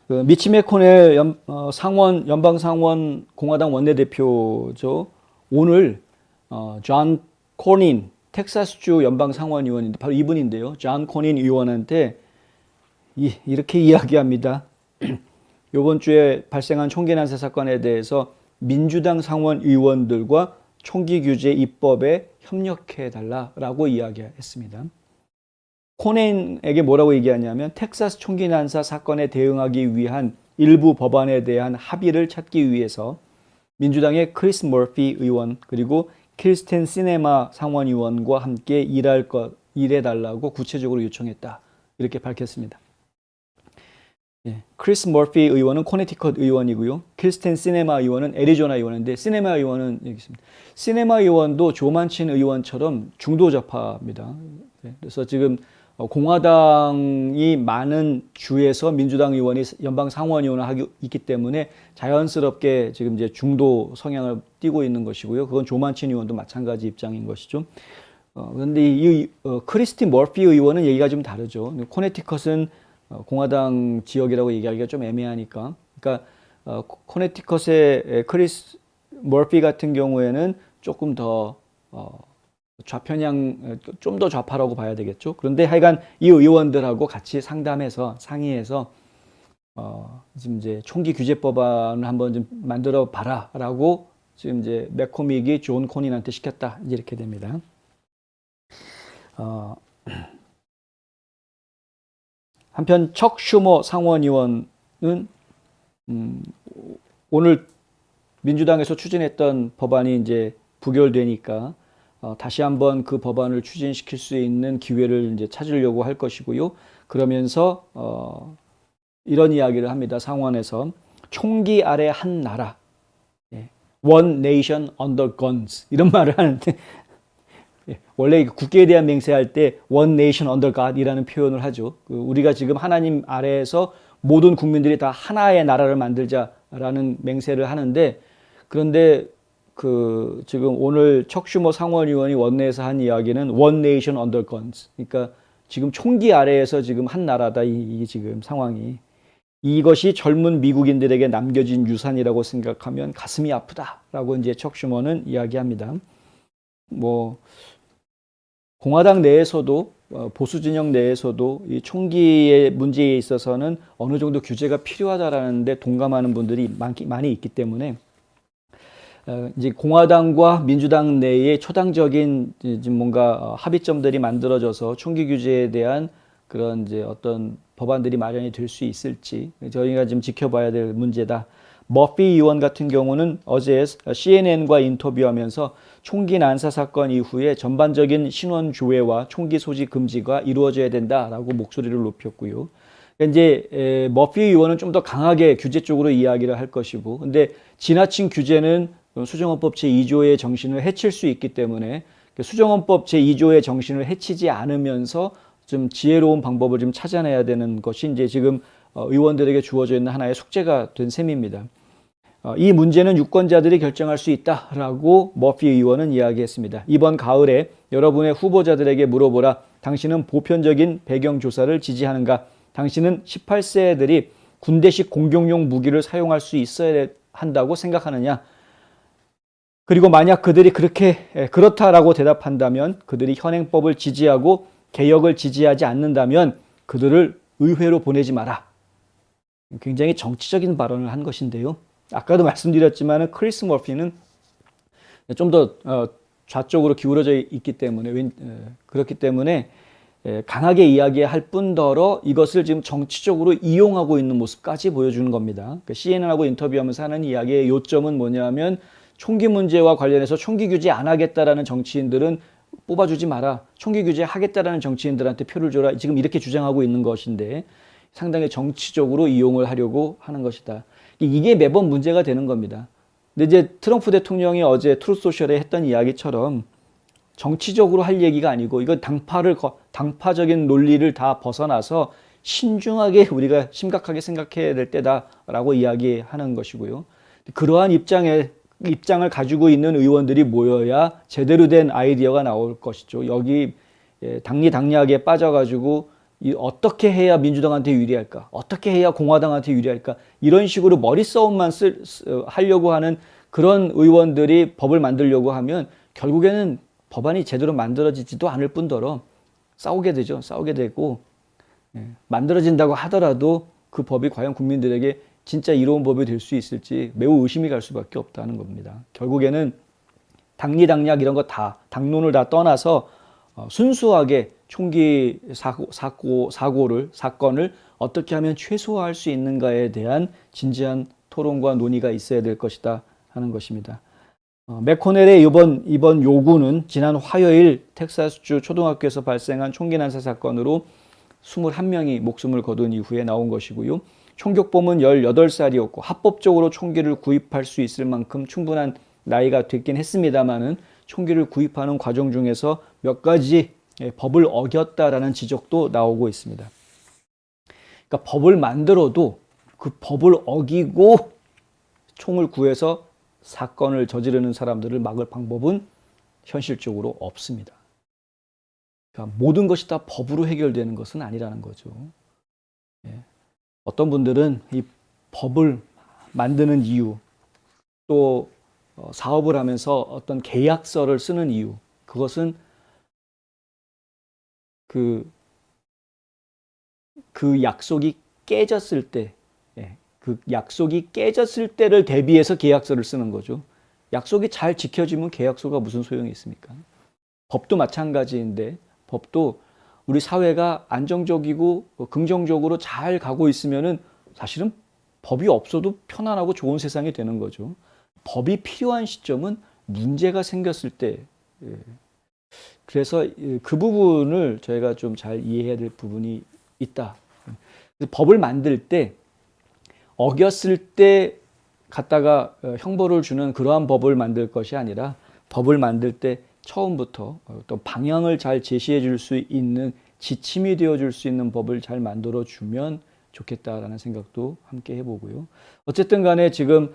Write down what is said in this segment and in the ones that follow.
그 미치 매코넬 연방 상원 공화당 원내대표죠. 오늘 존 코닌 텍사스주 연방 상원의원인데 바로 이분인데요. 존 코닌 의원한테 이렇게 이야기합니다. 이번 주에 발생한 총기 난사 사건에 대해서 민주당 상원 의원들과 총기 규제 입법에 협력해 달라라고 이야기했습니다. 코넨에게 뭐라고 얘기하냐면 텍사스 총기 난사 사건에 대응하기 위한 일부 법안에 대한 합의를 찾기 위해서 민주당의 크리스 머피 의원 그리고 키르스텐 시네마 상원의원과 함께 일해달라고 구체적으로 요청했다. 이렇게 밝혔습니다. 크리스 머피 의원은 코네티컷 의원이고요. 키르스텐 시네마 의원은 애리조나 의원인데 시네마 의원은 여기 있습니다. 시네마 의원도 조만친 의원처럼 중도 좌파입니다. 그래서 지금 공화당이 많은 주에서 민주당 의원이 연방 상원의원을 하고 있기 때문에 자연스럽게 지금 이제 중도 성향을 띠고 있는 것이고요. 그건 조만친 의원도 마찬가지 입장인 것이죠. 그런데 이 크리스티 머피 의원은 얘기가 좀 다르죠. 코네티컷은 공화당 지역이라고 얘기하기가 좀 애매하니까. 그러니까 코네티컷의 크리스 머피 같은 경우에는 조금 더 좌편향, 좀 더 좌파라고 봐야 되겠죠. 그런데 하여간 이 의원들하고 같이 상의해서 지금 이제 총기 규제법안을 한번 좀 만들어 봐라라고 지금 이제 맥코믹이 존 코닌한테 시켰다. 이렇게 됩니다. 한편 척 슈머 상원의원은 오늘 민주당에서 추진했던 법안이 이제 부결되니까 다시 한번 그 법안을 추진시킬 수 있는 기회를 이제 찾으려고 할 것이고요. 그러면서 이런 이야기를 합니다. 상원에서 총기 아래 한 나라, One Nation Under Guns 이런 말을 하는데 원래 국기에 대한 맹세할 때 One Nation Under God이라는 표현을 하죠. 우리가 지금 하나님 아래에서 모든 국민들이 다 하나의 나라를 만들자라는 맹세를 하는데 그런데 지금 오늘 척 슈머 상원의원이 원내에서 한 이야기는 One Nation Under Guns. 그러니까 지금 총기 아래에서 지금 한 나라다, 이 지금 상황이. 이것이 젊은 미국인들에게 남겨진 유산이라고 생각하면 가슴이 아프다라고 이제 척 슈머는 이야기합니다. 공화당 내에서도 보수 진영 내에서도 이 총기의 문제에 있어서는 어느 정도 규제가 필요하다라는데 동감하는 분들이 많이 있기 때문에 이제 공화당과 민주당 내에 초당적인 뭔가 합의점들이 만들어져서 총기 규제에 대한 그런 이제 어떤 법안들이 마련이 될 수 있을지 저희가 지금 지켜봐야 될 문제다. 머피 의원 같은 경우는 어제 CNN과 인터뷰하면서 총기 난사 사건 이후에 전반적인 신원 조회와 총기 소지 금지가 이루어져야 된다라고 목소리를 높였고요. 이제 머피 의원은 좀 더 강하게 규제 쪽으로 이야기를 할 것이고, 근데 지나친 규제는 수정헌법 제2조의 정신을 해칠 수 있기 때문에 수정헌법 제2조의 정신을 해치지 않으면서 좀 지혜로운 방법을 좀 찾아내야 되는 것이 이제 지금 의원들에게 주어져 있는 하나의 숙제가 된 셈입니다. 이 문제는 유권자들이 결정할 수 있다라고 머피 의원은 이야기했습니다. 이번 가을에 여러분의 후보자들에게 물어보라. 당신은 보편적인 배경 조사를 지지하는가? 당신은 18세 애들이 군대식 공격용 무기를 사용할 수 있어야 한다고 생각하느냐? 그리고 만약 그들이 그렇다라고 대답한다면 그들이 현행법을 지지하고 개혁을 지지하지 않는다면 그들을 의회로 보내지 마라. 굉장히 정치적인 발언을 한 것인데요. 아까도 말씀드렸지만 크리스 머피는 좀 더 좌쪽으로 기울어져 있기 때문에 그렇기 때문에 강하게 이야기할 뿐더러 이것을 지금 정치적으로 이용하고 있는 모습까지 보여주는 겁니다. CNN하고 인터뷰하면서 하는 이야기의 요점은 뭐냐면 총기 문제와 관련해서 총기 규제 안 하겠다라는 정치인들은 뽑아주지 마라. 총기 규제 하겠다라는 정치인들한테 표를 줘라. 지금 이렇게 주장하고 있는 것인데 상당히 정치적으로 이용을 하려고 하는 것이다. 이게 매번 문제가 되는 겁니다. 근데 이제 트럼프 대통령이 어제 트루소셜에 했던 이야기처럼 정치적으로 할 얘기가 아니고 이거 당파적인 논리를 다 벗어나서 신중하게 우리가 심각하게 생각해야 될 때다라고 이야기하는 것이고요. 그러한 입장을 가지고 있는 의원들이 모여야 제대로 된 아이디어가 나올 것이죠. 여기 당리당략에 빠져가지고 어떻게 해야 민주당한테 유리할까? 어떻게 해야 공화당한테 유리할까? 이런 식으로 머리 싸움만 하려고 하는 그런 의원들이 법을 만들려고 하면 결국에는 법안이 제대로 만들어지지도 않을 뿐더러 싸우게 되죠. 싸우게 되고, 만들어진다고 하더라도 그 법이 과연 국민들에게 진짜 이로운 법이 될 수 있을지 매우 의심이 갈 수밖에 없다는 겁니다. 결국에는 당리당략 이런 거 다, 당론을 다 떠나서 순수하게 총기 사건을 어떻게 하면 최소화할 수 있는가에 대한 진지한 토론과 논의가 있어야 될 것이다 하는 것입니다. 맥코넬의 이번 요구는 지난 화요일 텍사스주 초등학교에서 발생한 총기 난사 사건으로 21명이 목숨을 거둔 이후에 나온 것이고요. 총격범은 18살이었고 합법적으로 총기를 구입할 수 있을 만큼 충분한 나이가 됐긴 했습니다마는 총기를 구입하는 과정 중에서 몇 가지 법을 어겼다라는 지적도 나오고 있습니다. 그러니까 법을 만들어도 그 법을 어기고 총을 구해서 사건을 저지르는 사람들을 막을 방법은 현실적으로 없습니다. 그러니까 모든 것이 다 법으로 해결되는 것은 아니라는 거죠. 어떤 분들은 이 법을 만드는 이유, 또 사업을 하면서 어떤 계약서를 쓰는 이유, 그것은 그 약속이 깨졌을 때, 그 약속이 깨졌을 때를 대비해서 계약서를 쓰는 거죠. 약속이 잘 지켜지면 계약서가 무슨 소용이 있습니까? 법도 마찬가지인데, 법도 우리 사회가 안정적이고 긍정적으로 잘 가고 있으면은 사실은 법이 없어도 편안하고 좋은 세상이 되는 거죠. 법이 필요한 시점은 문제가 생겼을 때. 그래서 그 부분을 저희가 좀 잘 이해해야 될 부분이 있다. 법을 만들 때 어겼을 때 갖다가 형벌을 주는 그러한 법을 만들 것이 아니라 법을 만들 때 처음부터 또 방향을 잘 제시해 줄 수 있는 지침이 되어 줄 수 있는 법을 잘 만들어 주면 좋겠다라는 생각도 함께 해보고요. 어쨌든 간에 지금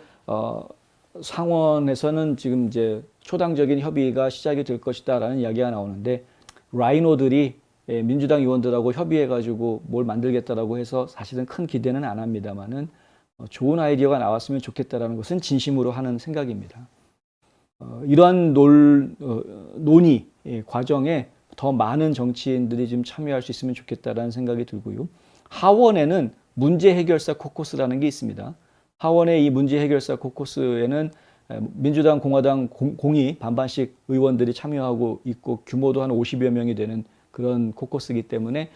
상원에서는 지금 이제 초당적인 협의가 시작이 될 것이다라는 이야기가 나오는데 라이노들이 민주당 의원들하고 협의해가지고 뭘 만들겠다라고 해서 사실은 큰 기대는 안 합니다만은 좋은 아이디어가 나왔으면 좋겠다라는 것은 진심으로 하는 생각입니다. 이러한 논의 과정에 더 많은 정치인들이 좀 참여할 수 있으면 좋겠다라는 생각이 들고요. 하원에는 문제 해결사 코커스라는 게 있습니다. 하원의 이 문제 해결사 코커스에는 민주당, 공화당 공이 반반씩 의원들이 참여하고 있고 규모도 한 50여 명이 되는 그런 코커스이기 때문에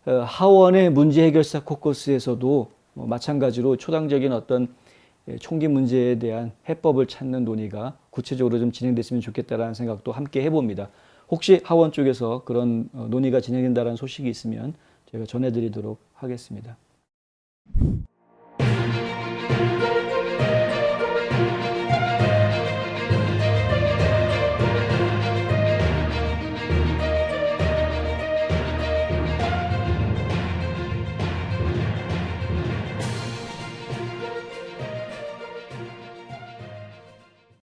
하원의 문제 해결사 코커스에서도 마찬가지로 초당적인 어떤 총기 문제에 대한 해법을 찾는 논의가 구체적으로 좀 진행됐으면 좋겠다라는 생각도 함께 해봅니다. 혹시 하원 쪽에서 그런 논의가 진행된다는 소식이 있으면 제가 전해드리도록 하겠습니다.